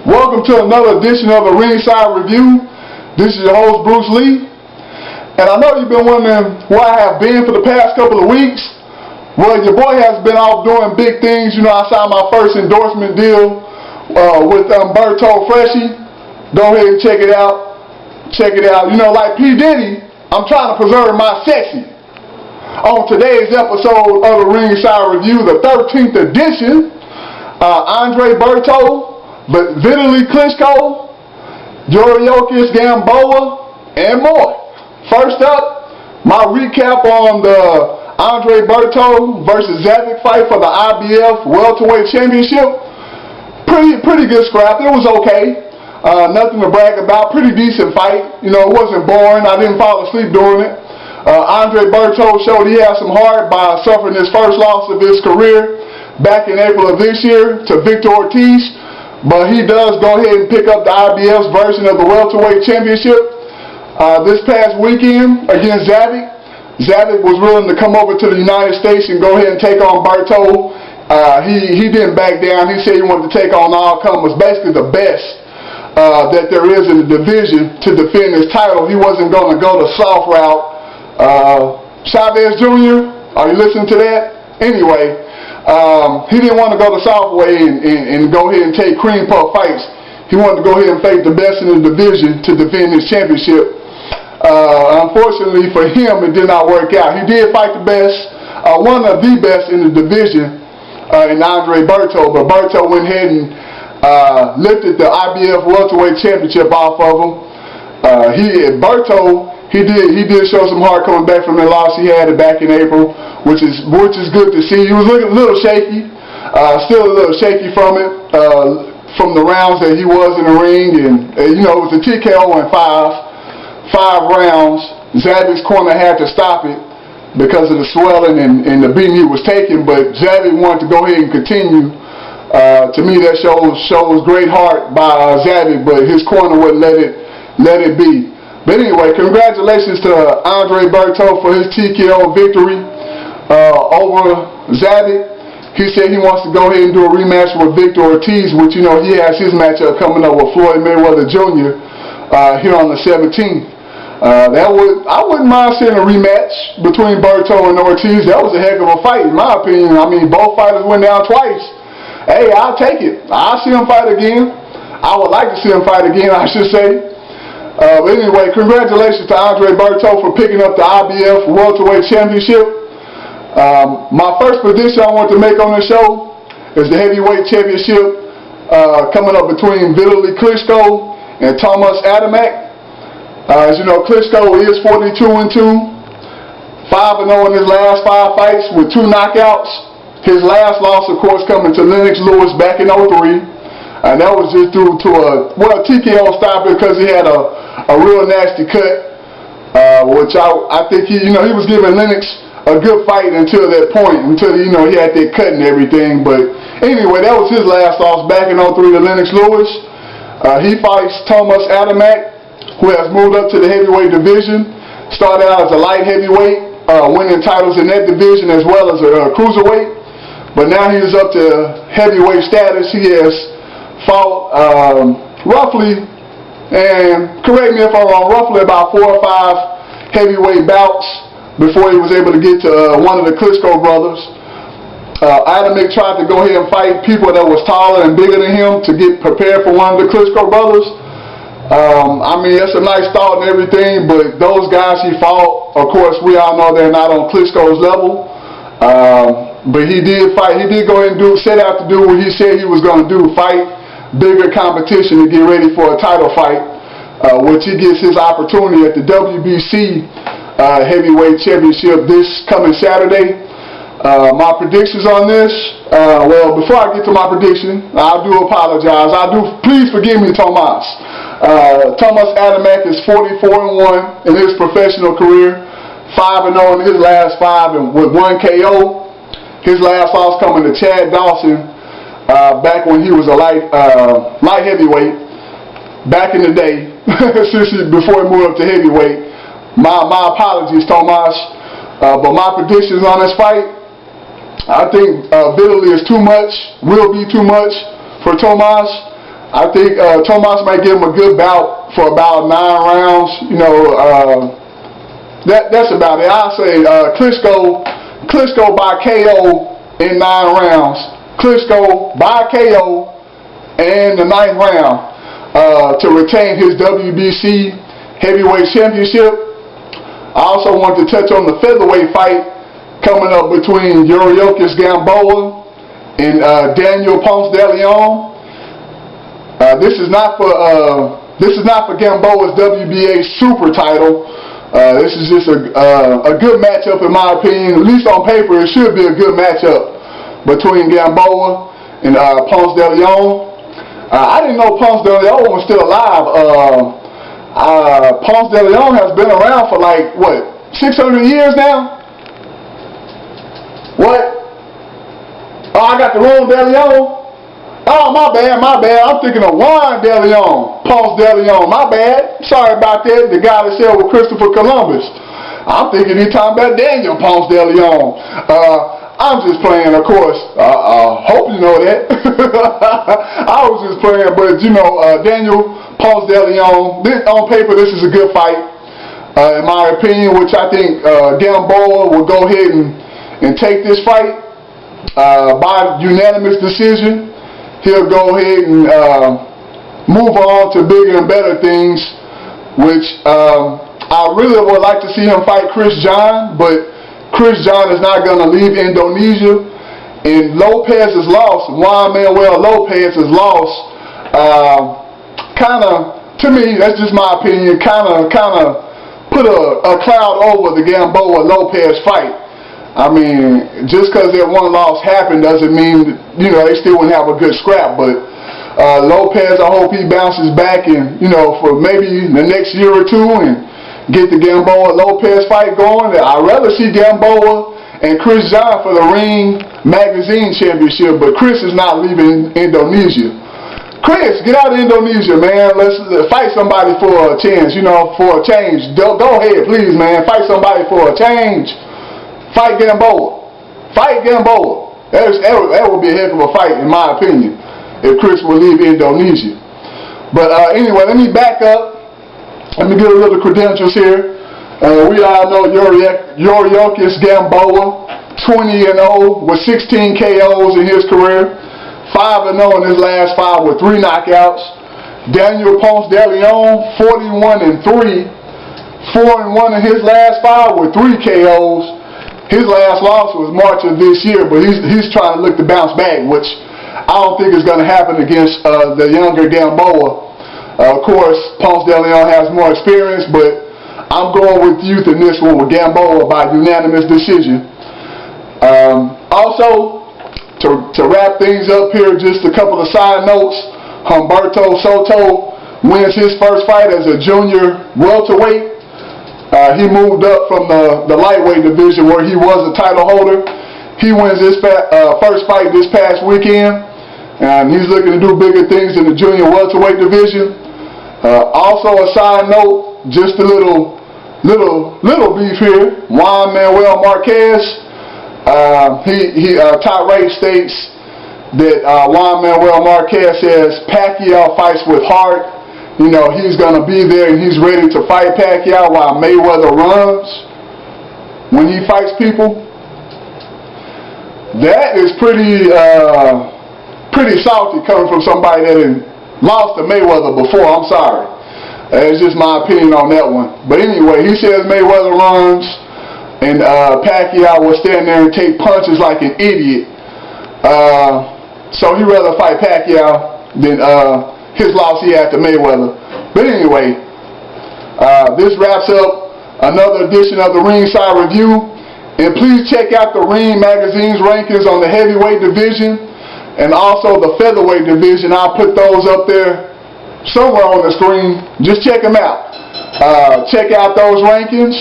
Welcome to another edition of the Ringside Review. This is your host, Bruce Lee. And I know you've been wondering where I have been for the past couple of weeks. Well, your boy has been off doing big things. You know, I signed my first endorsement deal with Berto Freshie. Go ahead and check it out. Check it out. You know, like P. Diddy, I'm trying to preserve my sexy. On today's episode of the Ringside Review, the 13th edition, Berto, Vitali, Klitschko, Yuriorkis, Gamboa, and more. First up, my recap on the Berto versus Adamek fight for the IBF Welterweight Championship. Pretty good scrap. It was okay. Nothing to brag about. Pretty decent fight. You know, it wasn't boring. I didn't fall asleep during it. Berto showed he had some heart by suffering his first loss of his career back in April of this year to Yuriorkis. But he does go ahead and pick up the IBF's version of the Welterweight Championship this past weekend against Adamek. Adamek was willing to come over to the United States and go ahead and take on Berto. He didn't back down. He said he wanted to take on all comers, basically the best that there is in the division to defend his title. He wasn't going to go the soft route. Chavez Jr., are you listening to that? Anyway, he didn't want to go the soft way and go ahead and take cream puff fights. He wanted to go ahead and face the best in the division to defend his championship. Unfortunately for him, it did not work out. He did fight the best, one of the best in the division in Berto, but Berto went ahead and lifted the IBF Welterweight Championship off of him. Berto, he did show some heart coming back from the loss he had back in April, which is good to see. He was looking a little shaky, still a little shaky from it, from the rounds that he was in the ring, and you know, it was a TKO in five rounds. Adamek's corner had to stop it because of the swelling and the beating he was taking, but Adamek wanted to go ahead and continue. To me, that shows great heart by Adamek, but his corner wouldn't let it be. But anyway, congratulations to Berto for his TKO victory over Adamek. He said he wants to go ahead and do a rematch with Yuriorkis, which, you know, he has his matchup coming up with Floyd Mayweather Jr. Here on the 17th. I wouldn't mind seeing a rematch between Berto and Ortiz. That was a heck of a fight, in my opinion. I mean, both fighters went down twice. Hey, I'll take it. I'll see him fight again. I would like to see him fight again, I should say. But anyway, congratulations to Berto for picking up the IBF Welterweight Championship. My first prediction I want to make on the show is the Heavyweight Championship coming up between Vitali Klitschko and Tomasz Adamek. As you know, Klitschko is 42-2, 5-0 in his last 5 fights with 2 knockouts. His last loss, of course, coming to Lennox Lewis back in 2003. And that was just due to a TKO stop because he had a real nasty cut, which I think he was giving Lennox a good fight until that point, until he had that cut and everything. But anyway, that was his last loss back in 2003 to Lennox Lewis. He fights Tomasz Adamek, who has moved up to the heavyweight division. Started out as a light heavyweight, winning titles in that division as well as a cruiserweight. But now he is up to heavyweight status. He has fought roughly, and correct me if I'm wrong, roughly about 4 or 5 heavyweight bouts before he was able to get to one of the Klitschko brothers. Adamek tried to go ahead and fight people that was taller and bigger than him to get prepared for one of the Klitschko brothers. I mean, it's a nice thought and everything, but those guys he fought, of course, we all know they're not on Klitschko's level. But he did fight. He did go ahead and set out to do what he said he was going to do, fight bigger competition to get ready for a title fight, which he gets his opportunity at the WBC Heavyweight Championship this coming Saturday. My predictions on this, well, before I get to my prediction, I do apologize. Please forgive me, Tomasz. Tomasz Adamek is 44-1 in his professional career, 5-0 in his last 5 and with 1 KO. His last loss coming to Chad Dawson back when he was a light heavyweight back in the day, before he moved up to heavyweight. My apologies, Tomasz. But my predictions on this fight, I think Vitali is too much, will be too much for Tomasz. I think Tomasz might give him a good bout for about 9 rounds. You know, that's about it. I'll say Klitschko by KO in 9 rounds. Klitschko by KO in the 9th round to retain his WBC heavyweight championship. I also want to touch on the featherweight fight coming up between Yuriorkis Gamboa and Daniel Ponce de Leon. This is not for Gamboa's WBA super title. This is just a good matchup in my opinion. At least on paper, it should be a good matchup between Gamboa and Ponce de Leon. I didn't know Ponce de Leon was still alive. Ponce de Leon has been around for like, what, 600 years now? What? Oh, I got the wrong de Leon? Oh, my bad. I'm thinking of Juan de Leon. Ponce de Leon, my bad. Sorry about that. The guy that sailed with Christopher Columbus. I'm thinking he's talking about Daniel Ponce de Leon. I'm just playing, of course. Hope you know that. I was just playing, but you know, Daniel Ponce de Leon, on paper, this is a good fight, in my opinion, which I think Gamboa will go ahead and take this fight by unanimous decision. He'll go ahead and move on to bigger and better things, which I really would like to see him fight Chris John, but Chris John is not going to leave Indonesia, and Lopez is lost. Juan Manuel Lopez is lost. Kind of, to me, that's just my opinion, kind of put a cloud over the Gamboa Lopez fight. I mean, just because that one loss happened doesn't mean, you know, they still wouldn't have a good scrap. But Lopez, I hope he bounces back and, you know, for maybe the next year or two and get the Gamboa Lopez fight going. I'd rather see Gamboa and Chris John for the Ring Magazine Championship, but Chris is not leaving Indonesia. Chris, get out of Indonesia, man. Let's fight somebody for a chance, you know, for a change. Go ahead, please, man. Fight somebody for a change. Fight Gamboa. Fight Gamboa. That would be a heck of a fight, in my opinion, if Chris will leave Indonesia. But anyway, let me back up. Let me get a little credentials here. We all know Yuriorkis Gamboa, 20-0 with 16 KOs in his career. 5-0 in his last 5 with 3 knockouts. Daniel Ponce de Leon, 41-3, 4-1 in his last 5 with 3 KOs. His last loss was March of this year, but he's trying to look to bounce back, which I don't think is going to happen against the younger Gamboa. Of course, Ponce de Leon has more experience, but I'm going with youth in this one with Gamboa by unanimous decision. Also, to wrap things up here, just a couple of side notes. Berto wins his first fight as a junior welterweight. He moved up from the lightweight division where he was a title holder. He wins his first fight this past weekend, and he's looking to do bigger things in the junior welterweight division. Also, a side note, just a little beef here. Juan Manuel Marquez, Top Rate states that Juan Manuel Marquez says Pacquiao fights with heart. You know, he's going to be there and he's ready to fight Pacquiao while Mayweather runs when he fights people. That is pretty salty coming from somebody that had lost to Mayweather before. I'm sorry. It's just my opinion on that one. But anyway, he says Mayweather runs and Pacquiao will stand there and take punches like an idiot. So he'd rather fight Pacquiao than his loss he had to Mayweather. But anyway, this wraps up another edition of the Ringside Review. And please check out the Ring Magazine's rankings on the heavyweight division and also the featherweight division. I'll put those up there somewhere on the screen. Just check them out. Check out those rankings.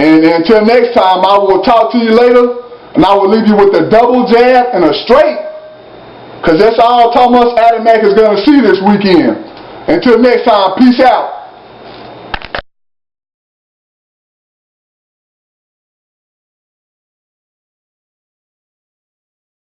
And until next time, I will talk to you later. And I will leave you with a double jab and a straight. Because that's all Tomasz Adamek is going to see this weekend. Until next time, peace out.